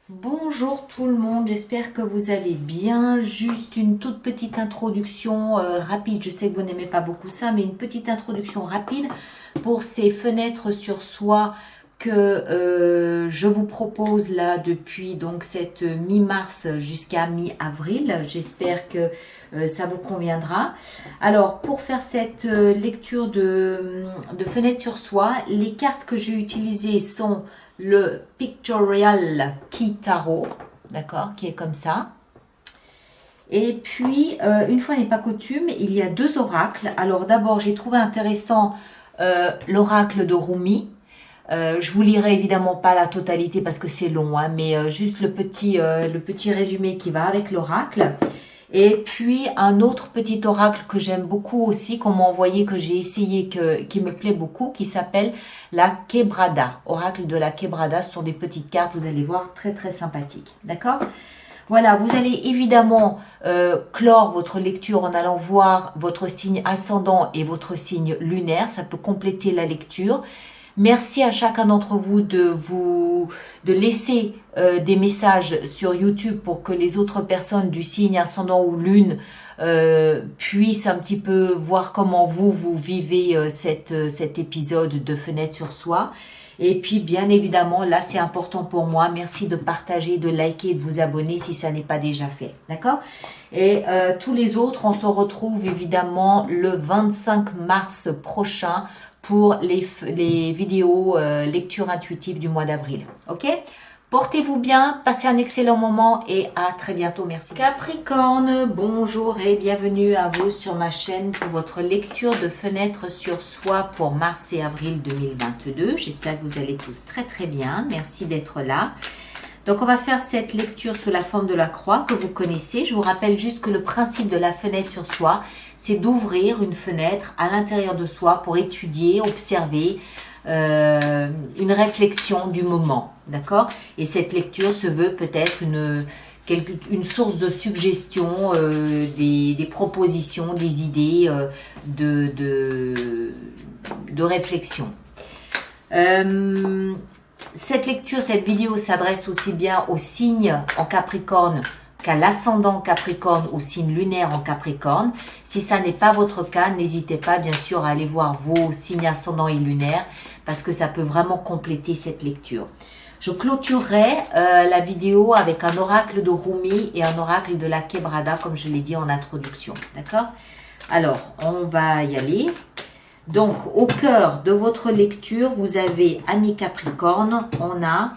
Bonjour tout le monde, j'espère que vous allez bien. Juste une toute petite introduction rapide. Je sais que vous n'aimez pas beaucoup ça, mais une petite introduction rapide pour ces fenêtres sur soi que je vous propose là depuis donc cette mi-mars jusqu'à mi-avril. J'espère que ça vous conviendra. Alors pour faire cette lecture de fenêtres sur soi, les cartes que j'ai utilisées sont le Pictorial Key Tarot, d'accord, qui est comme ça. Et puis, une fois n'est pas coutume, il y a deux oracles. Alors d'abord, j'ai trouvé intéressant l'oracle de Rumi. Je vous lirai évidemment pas la totalité parce que c'est long, hein, mais juste le petit résumé qui va avec l'oracle. Et puis un autre petit oracle que j'aime beaucoup aussi, qu'on m'a envoyé, que j'ai essayé, qui me plaît beaucoup, qui s'appelle la Quebrada. Oracle de la Quebrada, ce sont des petites cartes, vous allez voir, très très sympathiques. D'accord ? Voilà, vous allez évidemment clore votre lecture en allant voir votre signe ascendant et votre signe lunaire. Ça peut compléter la lecture. Merci à chacun d'entre vous de laisser des messages sur YouTube pour que les autres personnes du signe ascendant ou lune puissent un petit peu voir comment vous vivez cet épisode de Fenêtre sur soi. Et puis, bien évidemment, là, c'est important pour moi. Merci de partager, de liker, de vous abonner si ça n'est pas déjà fait. D'accord ? Et tous les autres, on se retrouve évidemment le 25 mars prochain pour les vidéos lecture intuitive du mois d'avril. Ok ? Portez-vous bien, passez un excellent moment et à très bientôt. Merci. Capricorne, bonjour et bienvenue à vous sur ma chaîne pour votre lecture de fenêtres sur soi pour mars et avril 2022. J'espère que vous allez tous très très bien. Merci d'être là. Donc on va faire cette lecture sous la forme de la croix que vous connaissez. Je vous rappelle juste que le principe de la fenêtre sur soi, c'est d'ouvrir une fenêtre à l'intérieur de soi pour étudier, observer une réflexion du moment. D'accord ? Et cette lecture se veut peut-être une source de suggestion, des propositions, des idées de réflexion. Cette lecture, cette vidéo s'adresse aussi bien au signe en Capricorne qu'à l'ascendant Capricorne, au signe lunaire en Capricorne. Si ça n'est pas votre cas, n'hésitez pas bien sûr à aller voir vos signes ascendants et lunaires parce que ça peut vraiment compléter cette lecture. Je clôturerai la vidéo avec un oracle de Rumi et un oracle de la Quebrada comme je l'ai dit en introduction. D'accord ? Alors, on va y aller. Donc, au cœur de votre lecture, vous avez, amis Capricorne, on a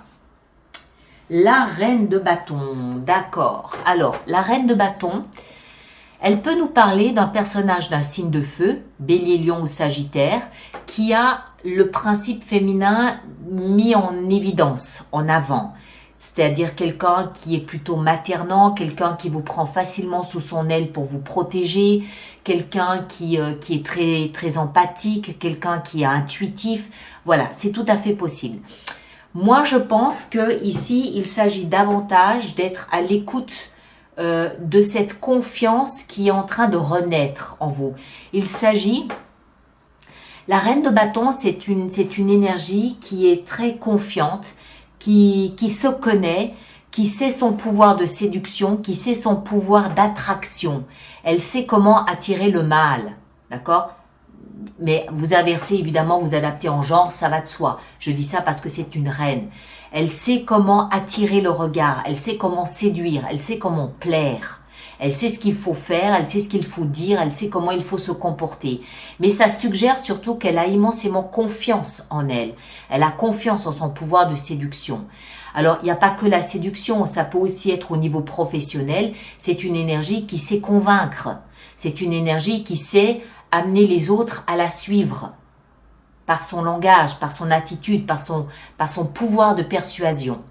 la reine de bâton. D'accord. Alors, la reine de bâton, elle peut nous parler d'un personnage d'un signe de feu, Bélier, Lion ou Sagittaire, qui a le principe féminin mis en évidence, en avant. C'est-à-dire quelqu'un qui est plutôt maternant, quelqu'un qui vous prend facilement sous son aile pour vous protéger, quelqu'un qui est très, très empathique, quelqu'un qui est intuitif. Voilà, c'est tout à fait possible. Moi, je pense que ici, il s'agit davantage d'être à l'écoute de cette confiance qui est en train de renaître en vous. Il s'agit... La reine de bâton, c'est une énergie qui est très confiante, qui se connaît, qui sait son pouvoir de séduction, qui sait son pouvoir d'attraction. Elle sait comment attirer le mâle, d'accord ? Mais vous inversez, évidemment, vous adaptez en genre, ça va de soi. Je dis ça parce que c'est une reine. Elle sait comment attirer le regard, elle sait comment séduire, elle sait comment plaire. Elle sait ce qu'il faut faire, elle sait ce qu'il faut dire, elle sait comment il faut se comporter. Mais ça suggère surtout qu'elle a immensément confiance en elle. Elle a confiance en son pouvoir de séduction. Alors, il n'y a pas que la séduction, ça peut aussi être au niveau professionnel. C'est une énergie qui sait convaincre. C'est une énergie qui sait amener les autres à la suivre par son langage, par son attitude, par son pouvoir de persuasion.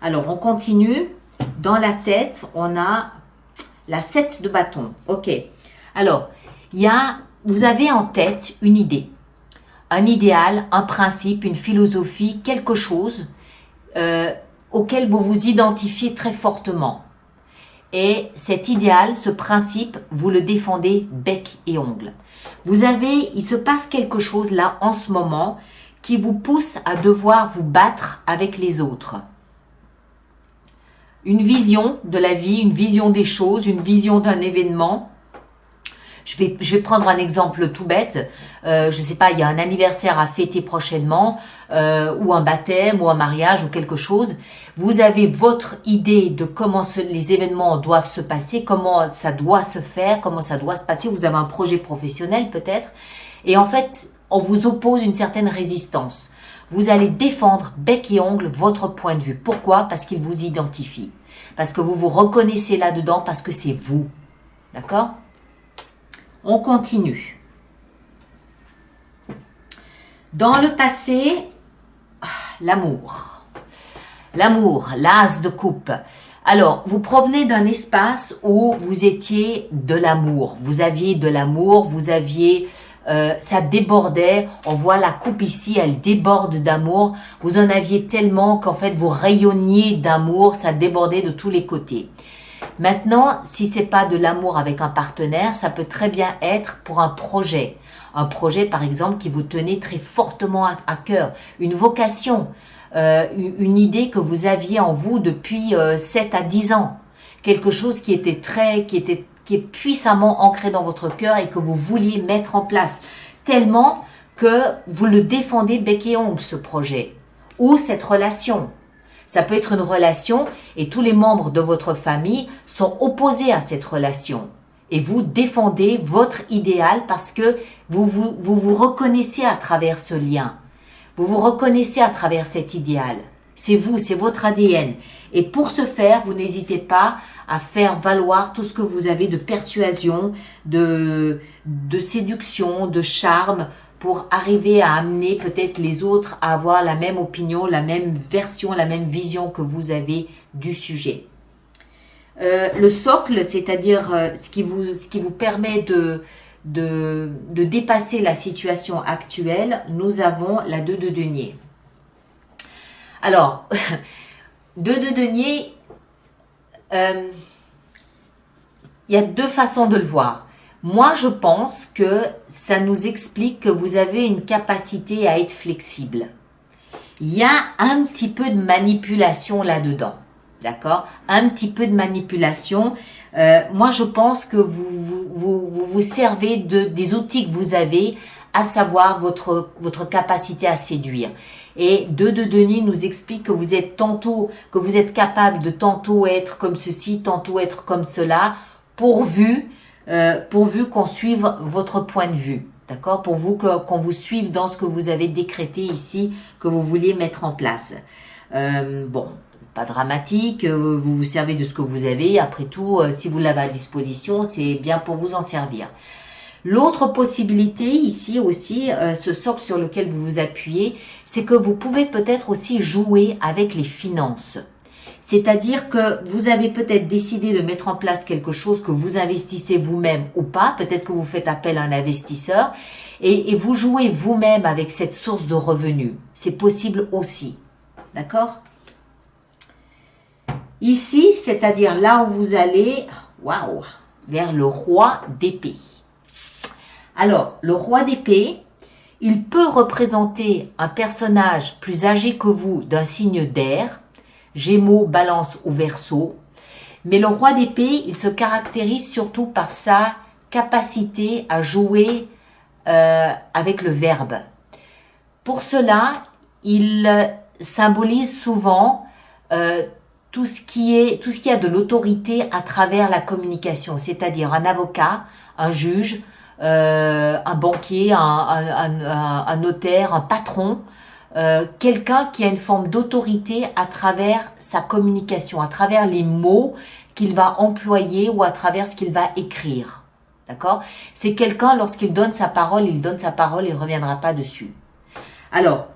Alors, on continue. Dans la tête, on a la 7 de bâton. Ok. Alors, vous avez en tête une idée, un idéal, un principe, une philosophie, quelque chose auquel vous vous identifiez très fortement. Et cet idéal, ce principe, vous le défendez bec et ongle. Il se passe quelque chose là en ce moment qui vous pousse à devoir vous battre avec les autres. une vision de la vie, une vision des choses, une vision d'un événement. Je vais prendre un exemple tout bête. Je sais pas, il y a un anniversaire à fêter prochainement, ou un baptême, ou un mariage, ou quelque chose. Vous avez votre idée de comment les événements doivent se passer, comment ça doit se faire, comment ça doit se passer. Vous avez un projet professionnel peut-être. Et en fait, on vous oppose une certaine résistance. Vous allez défendre bec et ongle votre point de vue. Pourquoi? Parce qu'il vous identifie. Parce que vous vous reconnaissez là-dedans, parce que c'est vous. D'accord? On continue. Dans le passé, l'amour. L'amour, l'as de coupe. Alors, vous provenez d'un espace où vous étiez de l'amour. Vous aviez de l'amour, vous aviez... ça débordait. On voit la coupe ici, elle déborde d'amour. Vous en aviez tellement qu'en fait, vous rayonniez d'amour. Ça débordait de tous les côtés. Maintenant, si c'est pas de l'amour avec un partenaire, ça peut très bien être pour un projet. Un projet, par exemple, qui vous tenait très fortement à cœur. Une vocation, une idée que vous aviez en vous depuis 7 à 10 ans. Quelque chose qui est puissamment ancré dans votre cœur et que vous vouliez mettre en place. Tellement que vous le défendez bec et ongle, ce projet. Ou cette relation. Ça peut être une relation et tous les membres de votre famille sont opposés à cette relation. Et vous défendez votre idéal parce que vous reconnaissez à travers ce lien. Vous vous reconnaissez à travers cet idéal. C'est vous, c'est votre ADN. Et pour ce faire, vous n'hésitez pas à faire valoir tout ce que vous avez de persuasion, de séduction, de charme, pour arriver à amener peut-être les autres à avoir la même opinion, la même version, la même vision que vous avez du sujet. Le socle, c'est-à-dire ce qui vous permet de dépasser la situation actuelle, nous avons la 2 de denier. Alors, 2 de denier, il y a 2 façons de le voir. Moi, je pense que ça nous explique que vous avez une capacité à être flexible. Il y a un petit peu de manipulation là-dedans, d'accord? Un petit peu de manipulation. Moi, je pense que vous servez des outils que vous avez, à savoir votre capacité à séduire. Et 2 de denier nous explique que vous êtes capable de tantôt être comme ceci, tantôt être comme cela, pourvu qu'on suive votre point de vue, d'accord? Qu'on vous suive dans ce que vous avez décrété ici, que vous vouliez mettre en place. Bon, pas dramatique, vous vous servez de ce que vous avez. Après tout, si vous l'avez à disposition, c'est bien pour vous en servir. L'autre possibilité ici aussi, ce socle sur lequel vous vous appuyez, c'est que vous pouvez peut-être aussi jouer avec les finances. C'est-à-dire que vous avez peut-être décidé de mettre en place quelque chose que vous investissez vous-même ou pas. Peut-être que vous faites appel à un investisseur et vous jouez vous-même avec cette source de revenus. C'est possible aussi. D'accord? Ici, c'est-à-dire là où vous allez, waouh, vers le roi d'épée. Alors, le roi d'épée, il peut représenter un personnage plus âgé que vous d'un signe d'air, Gémeaux, Balance ou Verseau. Mais le roi d'épée, il se caractérise surtout par sa capacité à jouer avec le verbe. Pour cela, il symbolise souvent tout ce qui a de l'autorité à travers la communication, c'est-à-dire un avocat, un juge, un banquier, un notaire, un patron, quelqu'un qui a une forme d'autorité à travers sa communication, à travers les mots qu'il va employer ou à travers ce qu'il va écrire. D'accord? C'est quelqu'un, lorsqu'il donne sa parole, il ne reviendra pas dessus. Alors,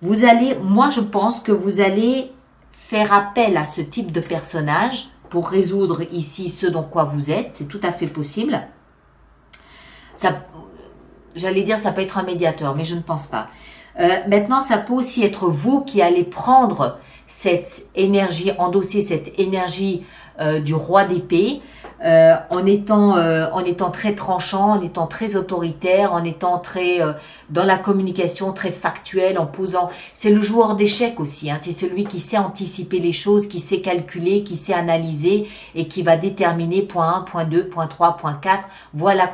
moi je pense que vous allez faire appel à ce type de personnage pour résoudre ici ce dont quoi vous êtes, c'est tout à fait possible. J'allais dire ça peut être un médiateur, mais je ne pense pas. Maintenant, ça peut aussi être vous qui allez prendre cette énergie, endosser cette énergie du roi d'épée en étant très tranchant, en étant très autoritaire, en étant très dans la communication, très factuel, en posant. C'est le joueur d'échecs aussi, hein, c'est celui qui sait anticiper les choses, qui sait calculer, qui sait analyser et qui va déterminer point 1, point 2, point 3, point 4. Voilà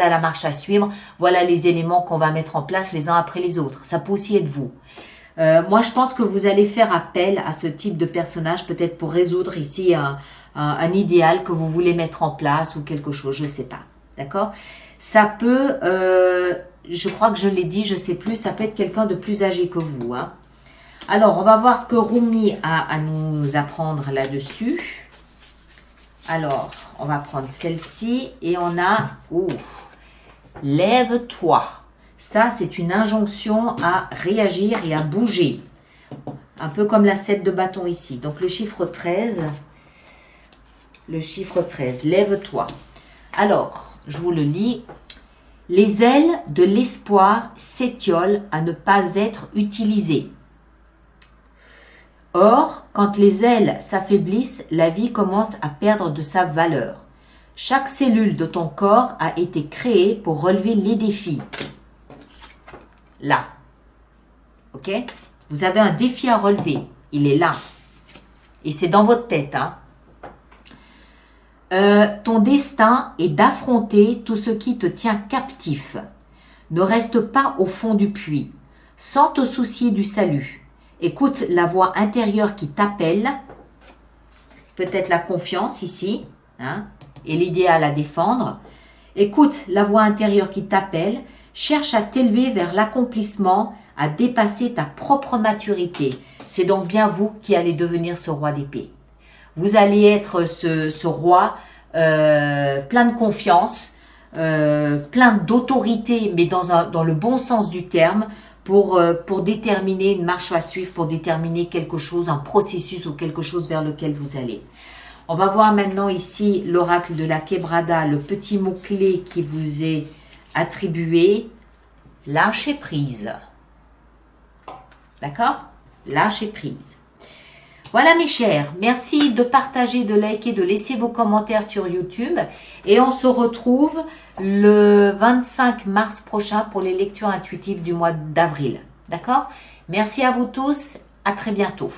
la marche à suivre, voilà les éléments qu'on va mettre en place les uns après les autres. Ça peut aussi être vous. Moi, je pense que vous allez faire appel à ce type de personnage, peut-être pour résoudre ici un idéal que vous voulez mettre en place ou quelque chose, je ne sais pas. D'accord? Ça peut, je crois que je l'ai dit, je ne sais plus, ça peut être quelqu'un de plus âgé que vous. Hein. Alors, on va voir ce que Rumi a à nous apprendre là-dessus. Alors, on va prendre celle-ci et on a, lève-toi. Ça, c'est une injonction à réagir et à bouger. Un peu comme la 7 de bâton ici. Donc, le chiffre 13, lève-toi. Alors, je vous le lis. Les ailes de l'espoir s'étiolent à ne pas être utilisées. Or, quand les ailes s'affaiblissent, la vie commence à perdre de sa valeur. Chaque cellule de ton corps a été créée pour relever les défis. Là. Ok? Vous avez un défi à relever. Il est là. Et c'est dans votre tête. Hein? Ton destin est d'affronter tout ce qui te tient captif. Ne reste pas au fond du puits, sans te soucier du salut. Écoute la voix intérieure qui t'appelle. Peut-être la confiance ici. Hein? Et l'idéal à défendre. Écoute la voix intérieure qui t'appelle. Cherche à t'élever vers l'accomplissement, à dépasser ta propre maturité. C'est donc bien vous qui allez devenir ce roi d'épée. Vous allez être ce roi plein de confiance, plein d'autorité, mais dans le bon sens du terme, pour déterminer une marche à suivre, pour déterminer quelque chose, un processus ou quelque chose vers lequel vous allez. On va voir maintenant ici l'oracle de la Quebrada, le petit mot-clé qui vous est attribué, lâcher prise. D'accord? Lâcher prise. Voilà mes chers, merci de partager, de liker, de laisser vos commentaires sur YouTube et on se retrouve le 25 mars prochain pour les lectures intuitives du mois d'avril. D'accord? Merci à vous tous, à très bientôt.